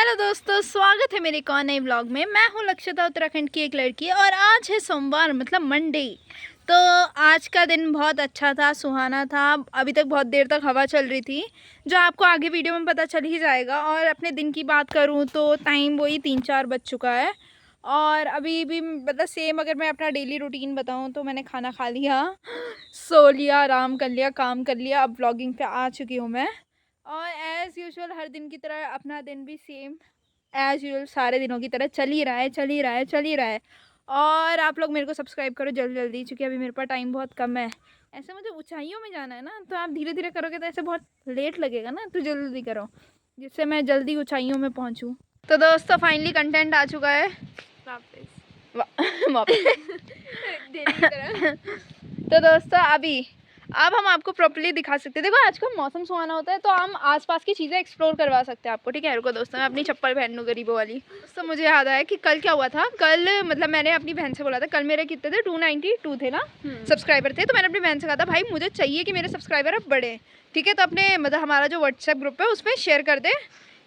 Hello दोस्तों, स्वागत है मेरे एक और नए ब्लॉग में। मैं हूँ लक्षिता, उत्तराखंड की एक लड़की, और आज है सोमवार मतलब मंडे। तो आज का दिन बहुत अच्छा था, सुहाना था। अभी तक बहुत देर तक हवा चल रही थी, जो आपको आगे वीडियो में पता चल ही जाएगा। और अपने दिन की बात करूँ तो टाइम वही 3-4 बज चुका है। और अभी भी मतलब सेम, अगर मैं अपना डेली रूटीन बताऊँ तो मैंने खाना खा लिया, सो लिया, आराम कर लिया, काम कर लिया। अब ब्लॉगिंग पे आ चुकी हूँ मैं। और एज़ यूजुअल हर दिन की तरह अपना दिन भी सेम एज़ यूजुअल सारे दिनों की तरह चल ही रहा है। और आप लोग मेरे को सब्सक्राइब करो जल्दी जल्दी, क्योंकि अभी मेरे पास टाइम बहुत कम है। ऐसे मुझे ऊंचाइयों में जाना है ना, तो आप धीरे धीरे करोगे तो ऐसे बहुत लेट लगेगा ना, तो जल्दी जल्दी करो जिससे मैं जल्दी ऊंचाइयों में पहुंचूं। तो दोस्तों फाइनली कंटेंट आ चुका है वापस तो दोस्तों अब हम आपको प्रॉपर्ली दिखा सकते हैं। देखो आज का मौसम सुहाना होता है, तो हम आसपास की चीज़ें एक्सप्लोर करवा सकते हैं आपको। ठीक है, रुको दोस्तों, मैं अपनी चप्पल पहन लूँ गरीबों वाली। तो मुझे याद आया कि कल क्या हुआ था। कल मतलब मैंने अपनी बहन से बोला था, कल मेरे कितने थे, 292 थे ना सब्सक्राइबर थे। तो मैंने अपनी बहन से कहा था, भाई मुझे चाहिए कि मेरे सब्सक्राइबर अब बढ़े। ठीक है, तो अपने मतलब हमारा जो व्हाट्सएप ग्रुप है उसमें शेयर कर दे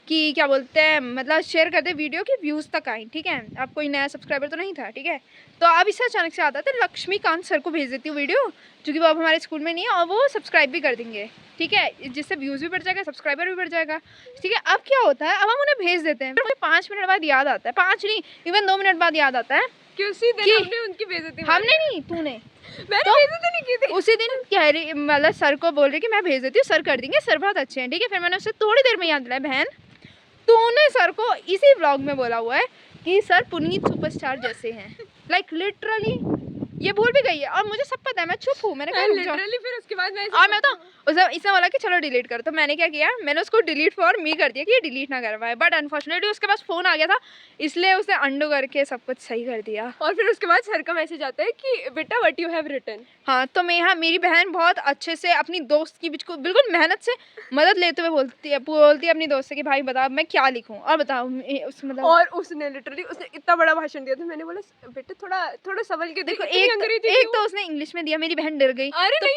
कि क्या बोलते हैं, मतलब शेयर कर दे वीडियो की व्यूज़ तक आए। ठीक है, अब कोई नया सब्सक्राइबर तो नहीं था। ठीक है, तो अब इसे अचानक से आता था, लक्ष्मीकांत सर को भेज देती हूँ वीडियो, क्योंकि वो अब हमारे स्कूल में नहीं है, और वो सब्सक्राइब भी कर देंगे। ठीक है, जिससे व्यूज़ भी बढ़ जाएगा, सब्सक्राइबर भी बढ़ जाएगा। ठीक है, अब क्या होता है, अब हम उन्हें भेज देते हैं, फिर मुझे 5 मिनट बाद याद आता है, 5 नहीं इवन 2 मिनट बाद याद आता है कि उसी दिन हमने उनकी बेइज्जती हमने नहीं, तूने मैंने बेइज्जती नहीं की थी। उसी दिन कह रही, मतलब सर को बोल रही कि मैं भेज देती हूँ, सर कर देंगे, सर बहुत अच्छे हैं। ठीक है, फिर मैंने उससे थोड़ी देर में याद दिलाया, बहन तूने सर को इसी व्लॉग में बोला हुआ है कि सर पुनीत सुपरस्टार जैसे हैं। लाइक लिटरली ये भूल भी गई है, और मुझे सब पता है। मैं चुप हूँ, मैंने कहा लिटरली फिर उसके बाद मैं तो इसने बोला कि चलो डिलीट कर। तो मैंने क्या किया, मैंने उसको डिलीट फॉर मी कर दिया कि ये डिलीट ना करवाए। बट अनफॉर्चुनेटली उसके पास फ़ोन आ गया था, इसलिए उसने अंडू करके सब कुछ सही कर दिया। और फिर उसके बाद सर का मैसेज आता है कि बेटा व्हाट यू हैव रिटन। हाँ, तो मेरी बहन बहुत अच्छे से अपनी दोस्त की बिल्कुल मेहनत से मदद लेते हुए बोलती है अपनी दोस्त से कि भाई बता मैं क्या लिखूं, और बताओ मतलब। और उसने लिटरली इतना बड़ा भाषण दिया था। मैंने बोला बेटा थोड़ा संभल के देखो। एक तो उसने इंग्लिश में दिया, मेरी बहन डर गई। अरे तो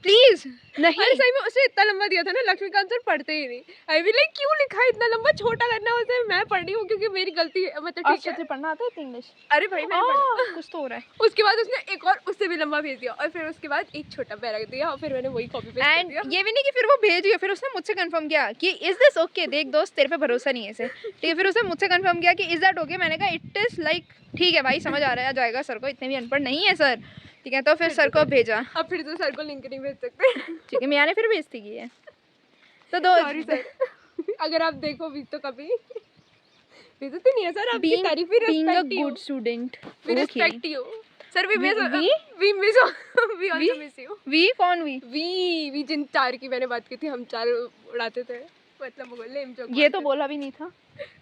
प्लीज नहीं, अरे सही में उसने इतना लंबा दिया था ना, लक्ष्मीकांत सर पढ़ते ही नहीं। आई भी लाइक क्यों लिखा है इतना लंबा, छोटा करना उसे। मैं पढ़ रही हूँ क्योंकि मेरी गलती है, मतलब ठीक है। पढ़ना आता है इंग्लिश? अरे भाई मैंने पढ़ा, कुछ तो हो रहा है। उसके बाद उसने एक और उससे भी लंबा भेज दिया, और फिर उसके बाद एक छोटा पैराग्राफ दिया, और फिर मैंने वही कॉपी पेस्ट कर दिया। ये भी नहीं कि फिर वो भेज दिया, फिर उसने मुझसे कंफर्म किया कि इज दिस ओके। देख दोस्त, तेरे पे भरोसा नहीं है इसे। ठीक है, फिर उसने मुझसे कंफर्म किया कि इज दैट ओके। मैंने कहा इट इज लाइक ठीक है भाई, समझ आ रहा है, जाएगा सर को, इतने भी अनपढ़ नहीं है सर। ठीक है, तो फिर सर को भेजा। अब फिर तो सर को लिंक नहीं भेज सकते। ठीक है, मैंने फिर बेइज्जती की है। तो सॉरी सर, अगर आप देखो भी तो कभी बेइज्जती नहीं है सर, आपकी तारीफ ही respect you, good student, we respect you sir. We miss you. We कौन वी जिन 4 की मैंने बात की थी, हम 4 उड़ाते थे, मतलब बोले ये तो बोला भी नहीं था।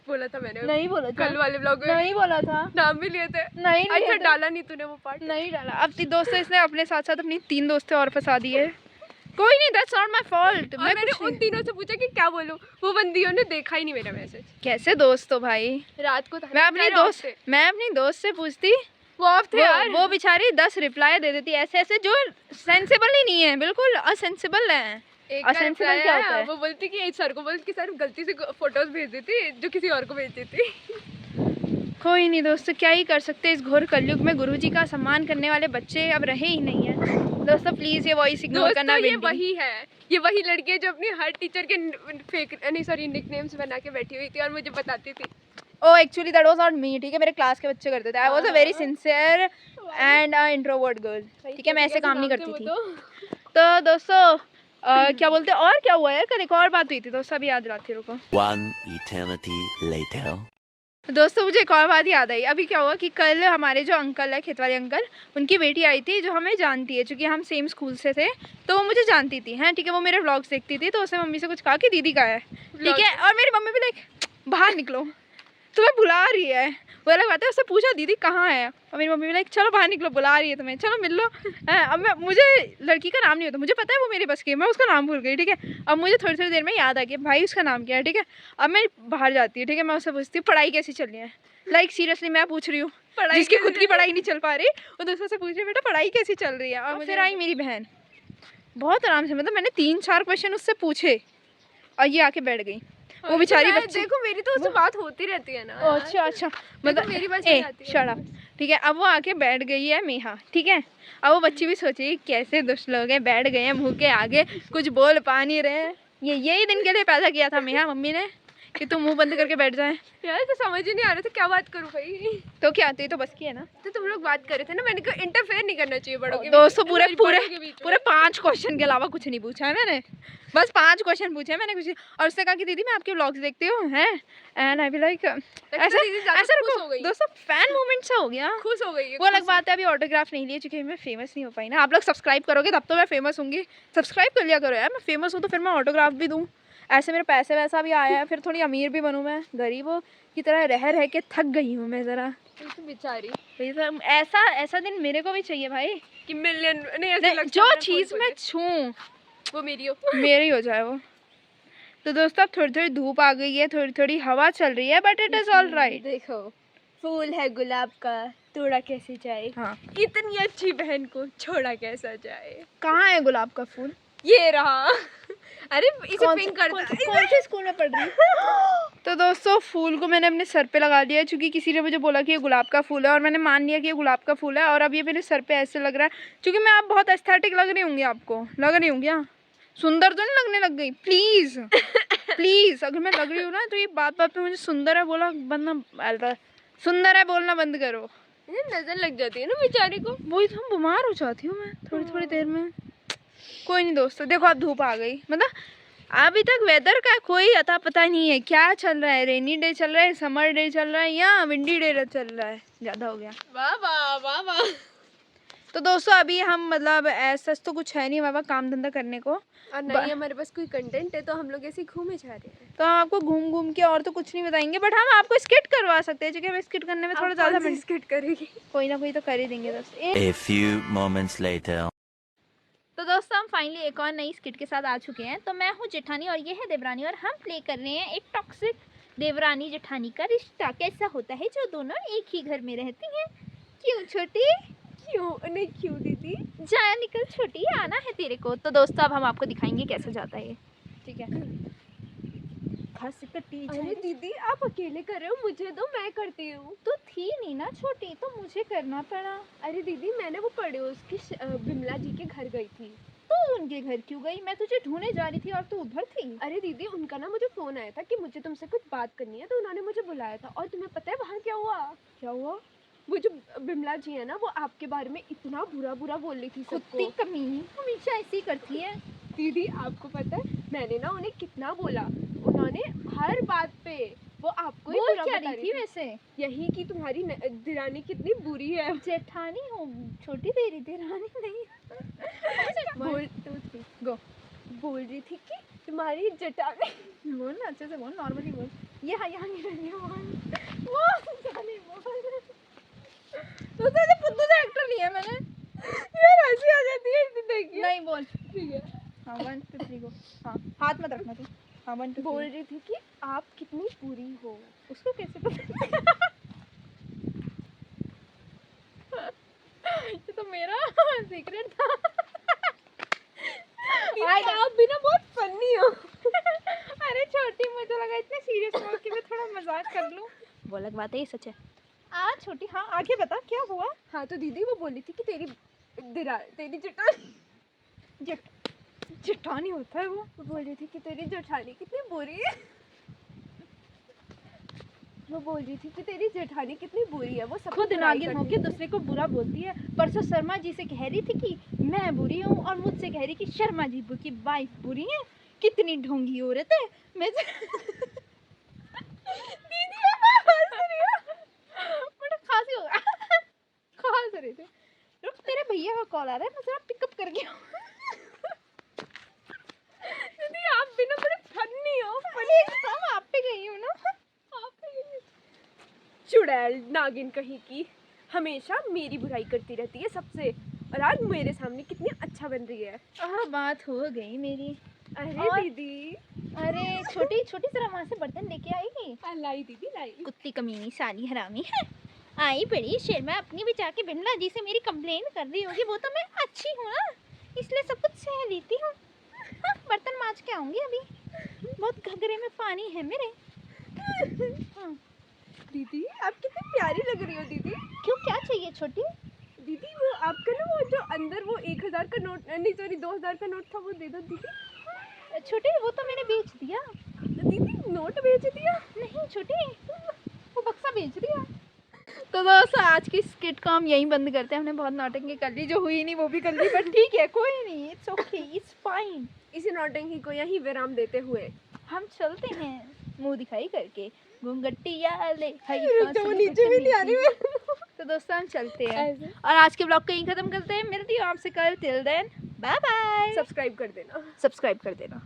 बोला था मैंने, नहीं बोला था कल वाले ब्लॉग में, नहीं बोला था, नाम भी लिए थे। नहीं अच्छा डाला नहीं तूने वो पार्ट? नहीं डाला। अब दोस्तों इसने अपने साथ साथ अपनी 3 दोस्तें और फंसा दी है। कोई नहीं, दैट्स नॉट माय फॉल्ट। मैंने उन तीनों से पूछा कि क्या बोलूं, वो बंदियों ने देखा ही नहीं मेरा मैसेज। कैसे दोस्त हो भाई? रात को था, मैं अपनी दोस्त से पूछती, वो ऑफ थे यार। वो बेचारी 10 रिप्लाई दे देती ऐसे जो सेंसिबल ही नहीं है, बिल्कुल असेंसिबल है। असेंसिबल क्या होता है? वो बोलती कि सर को बोल कि सर गलती से फोटोज भेज देती जो किसी और को भेज देती। कोई नहीं दोस्तों, क्या ही कर सकते हैं। इस घोर कलयुग में गुरुजी का सम्मान करने वाले बच्चे अब रहे ही नहीं है। दोस्तों प्लीज ये वॉइस इग्नोर करना। ये वही लड़की है जो अपनी हर टीचर के निकनेम्स बना के बैठी हुई थी और मुझे बताती थी। Oh actually that was not me. ठीक है, मेरे क्लास के बच्चे करते थे। I was a very sincere and introvert girl. ठीक है, मैं ऐसे काम नहीं करती थी। तो दोस्तों क्या बोलते हैं, और क्या हुआ है कल? एक और बात हुई थी दोस्तों, अभी याद दिलाती, रुको। One eternity later. दोस्तों मुझे एक और बात याद आई। अभी क्या हुआ कि कल हमारे जो अंकल है, खेत वाले अंकल, उनकी बेटी आई थी जो हमें जानती है, क्योंकि हम सेम स्कूल से थे, तो वो मुझे जानती थी। हैं, ठीक है, वो मेरे व्लॉग्स देखती थी, तो उसने मम्मी से कुछ कहा कि दीदी का है। ठीक है, और मेरी मम्मी भी लाइक बाहर निकलो, तुम्हें बुला रही है। वो अलग बात है, उससे पूछा दीदी कहाँ है, और मेरी मम्मी भी लाइक चलो बाहर निकलो, बुला रही है तुम्हें, चलो मिल लो। अब मुझे लड़की का नाम नहीं होता, मुझे पता है वो मेरे बस की है, मैं उसका नाम भूल गई। ठीक है, अब मुझे थोड़ी देर में याद आ गया भाई उसका नाम क्या है। ठीक है, अब मैं बाहर जाती हूँ। ठीक है, मैं उससे पूछती हूँ पढ़ाई कैसी चल रही है। लाइक सीरियसली मैं पूछ रही हूँ, जिसकी खुद की पढ़ाई नहीं चल पा रही, और दूसरों से पूछ रही बेटा पढ़ाई कैसी चल रही है। और मुझे आई मेरी बहन बहुत आराम से, मतलब मैंने 3-4 क्वेश्चन उससे पूछे और ये आके बैठ गई। वो बेचारी मैं- बच्ची। देखो मेरी तो उससे बात होती रहती है ना। अच्छा अच्छा, मतलब मेरी बात ए आती है। शट अप, ठीक है। अब वो आके बैठ गई है मेहा, ठीक है। अब वो बच्ची भी सोची कैसे दुष्ट लोग हैं, बैठ गए हैं मुंह के आगे, कुछ बोल पा नहीं रहे हैं। ये यही दिन के लिए पैदा किया था मेहा मम्मी ने कि तू मुंह बंद करके बैठ जाए। यार तो समझ ही नहीं आ रहा था क्या बात करूं भाई। तो क्या आती तो बस की है ना। तो तुम लोग बात कर रहे थे ना, मैंने कहा इंटरफेयर नहीं करना चाहिए बड़ों के दोस्तों बीच में, पूरे बड़ों पूरे के बीच में। पूरे 5 क्वेश्चन के अलावा कुछ नहीं पूछा है मैंने, बस 5 क्वेश्चन पूछे हैं मैंने कुछ। और उसने कहा कि दीदी मैं आपके व्लॉग्स देखती हूँ हैं, एंड आई बी लाइक ऐसा दीदी ज्यादा ऐसा खुश हो रुको गई। दोस्तों, फैन मोमेंट सा हो गया। खुश हो गई है, वो अलग खुश बात है, अभी ऑटोग्राफ नहीं लिए क्योंकि मैं फेमस नहीं हो पाई ना। आप लोग सब्सक्राइब करोगे तब तो मैं फेमस होंगी, सब्सक्राइब कर लिया करो यार। मैं फेमस हूँ तो फिर मैं ऑटोग्राफ भी दूँ, ऐसे मेरे पैसे वैसा भी आया है, फिर थोड़ी अमीर भी बनूँ। मैं गरीबों की तरह रह के थक गई हूँ मैं ज़रा। तो बेचारी ऐसा ऐसा दिन मेरे को भी चाहिए भाई कि मिलियन नहीं ऐसे नहीं, लगता जो है चीज़ मैं छूँ वो मेरी हो। मेरी हो जाए वो। तो दोस्तों अब थोड़ी थोड़ी धूप आ गई है, थोड़ी थोड़ी हवा चल रही है, but it is all right. देखो फूल है गुलाब का, तोड़ा कैसे जाए, हाँ, इतनी अच्छी बहन को छोड़ा कैसा जाए। कहाँ है गुलाब का फूल? ये रहा। अरे इसे पिंक कर कौन से स्कूल में पढ़ रही है? तो दोस्तों फूल को मैंने अपने सर पे लगा लिया क्योंकि किसी ने मुझे बोला कि ये गुलाब का फूल है, और मैंने मान लिया कि ये गुलाब का फूल है। और अब ये मेरे सर पे ऐसे लग रहा है क्योंकि मैं आप बहुत एस्थेटिक लग रही होंगी, आपको लग रही होंगी। हाँ, सुंदर तो नहीं लगने लग गई? प्लीज़ प्लीज़, अगर मैं लग रही हूँ ना तो ये बात बात पे मुझे सुंदर है बोला बंद, सुंदर है बोलना बंद करो। नजर लग जाती है ना बेचारी को। वही तो, हम बीमार हो जाती हूँ मैं थोड़ी थोड़ी देर में। कोई नहीं दोस्तों, देखो अब धूप आ गई, मतलब अभी तक वेदर का कोई अता पता नहीं है क्या चल रहा है। रेनी डे चल रहा है, समर डे चल रहा है, या विंडी डे चल रहा है। ज़्यादा हो गया। वाह वाह वाह वाह। तो दोस्तों अभी हम मतलब ऐसा तो कुछ है नहीं हमारे पास काम धंधा करने को, और नहीं हमारे पास कोई कंटेंट है तो हम लोग ऐसे ही घूमे जा रहे हैं। तो हम आपको घूम घूम के और तो कुछ नहीं बताएंगे, बट हम आपको स्किट करवा सकते हैं क्योंकि हम स्किट करने में थोड़ा ज़्यादा स्किट करेगी। कोई ना कोई तो कर ही देंगे दोस्तों। A few moments later. तो दोस्तों हम फाइनली एक और नई स्किट के साथ आ चुके हैं। तो मैं हूँ जेठानी और ये है देवरानी, और हम प्ले कर रहे हैं एक टॉक्सिक देवरानी जेठानी का रिश्ता कैसा होता है जो दोनों एक ही घर में रहती हैं। क्यों छोटी? क्यों नहीं, क्यों दीदी? जा निकल छोटी, आना है तेरे को। तो दोस्तों अब हम आपको दिखाएंगे कैसे जाता है ये, ठीक है। घास से कटी अरे दीदी आप अकेले कर रहे हो, मुझे दो, मैं करती हूँ। तो थी नहीं ना छोटी, तो मुझे करना पड़ा। अरे दीदी मैंने वो पड़ोस की बिमला जी के घर गई थी। तो उनके घर क्यों गई? मैं तुझे ढूंढने जा रही थी और तू उधर थी। अरे दीदी उनका ना मुझे फोन आया था कि मुझे तुमसे कुछ बात करनी है, तो उन्होंने मुझे बुलाया था। और तुम्हें पता है वहाँ क्या हुआ? क्या हुआ? वो जो बिमला जी है ना, वो आपके बारे में इतना बुरा बुरा बोल रही थी कुत्ती सबको। कमीनी, हमेशा ऐसी ही करती है। दीदी आपको पता है मैंने ना उन्हें कितना बोला, उन्होंने हर बात पे वो आपको ही बोल बुरा क्या बता रही थी वैसे? यही कि तुम्हारी दिरानी कितनी बुरी है। जेठानी हो छोटी, तेरी देरानी नहीं। बोल 2 3 गो। बोल रही थी कि तुम्हारी जेठानी, बोल ना अच्छे से बोल, नॉर्मली बोल। यहाँ गिर रही है वो जाने बोल। तो तेरे पुत्तू से एक्टर लिया मैंने। यार हंसी आ जाती है इसे देख के। नहीं बोल। ठीक है। हाँ 1 2 3 गो। हाँ हाथ मत रखना तू। हाँ 1 2 बोल रही थी कि आप कितनी बुरी हो। उसको कैसे पता? ये तो मेरा सीक्रेट था। आप भी ना बहुत फनी हो। अरे छोटी, मुझे लगा इतने सीरियस हो कि मैं थोड़ा मजाक कर लूं। वो अलग बात है, ये सच है। छोटी, हाँ आगे बता क्या हुआ? हाँ तो दीदी वो बोली थी कि तेरी जेठानी, जेठानी होता है वो। बोल रही थी कि तेरी जेठानी कितनी बुरी है। वो बोल रही थी कि तेरी जेठानी कितनी बुरी है, वो सब खुद नागिन होके दूसरे को बुरा बोलती है। परसों शर्मा जी से कह रही थी कि मैं बुरी हूँ, और मुझसे कह रही कि शर्मा जी की वाइफ बुरी है। कितनी ढोंगी औरत है। मैं दीदी हंस रही है। बड़ा खांसी हो गया। खांस रहे थे। रुक, तेरे भैया का कॉल आ रहा है, मैं जरा पिकअप करके आऊँ। दीदी आप भी ना बड़े फनी हो। मैं आप पे गई हूँ ना। चुड़ैल नागिन कहीं की, हमेशा मेरी बुराई करती रहती है सबसे, और आज मेरे सामने कितनी अच्छा बन रही है। बात हो गई मेरी। अरे और? दीदी, अरे छोटी छोटी जरा वहाँ से बर्तन लेके आएगी। लाई दीदी लाई। कुत्ती कमीनी साली हरामी है। आई बड़ी शर्मा, अपनी भी जाके बिमला जी से मेरी कंप्लेन कर रही होगी। वो तो मैं अच्छी हूँ ना, इसलिए सब कुछ सह लेती हूँ। बर्तन मांज के आऊँगी अभी। बहुत घघरे में पानी है मेरे। हाँ। दीदी आप कितनी प्यारी लग रही हो दीदी। क्यों, क्या चाहिए छोटी? दीदी वो आपका ना वो जो अंदर वो 1000 का नोट नहीं सॉरी 2000 का नोट था वो दे दो दीदी। छोटी वो तो मैंने बेच दिया। दीदी नोट बेच दिया? नहीं छोटी, वो बक्सा बेच दिया। तो दोस्तों आज की स्किट को हम यहीं बंद करते हैं। हमने बहुत नौटंकी कर ली, जो हुई नहीं वो भी कर ली, पर ठीक है कोई नहीं, इट्स ओके, इट्स फाइन। इसी नौटंकी को यहीं विराम देते हुए हम चलते हैं मुंह दिखाई करके, घूंघटिया ले हाय तो नीचे भी नहीं आ रही मैं। तो दोस्तों हम चलते हैं ऐसे। और आज के ब्लॉग को यहीं खत्म करते हैं। मिलती हूँ आपसे कल, till then bye bye. Subscribe कर देना। सब्सक्राइब कर देना।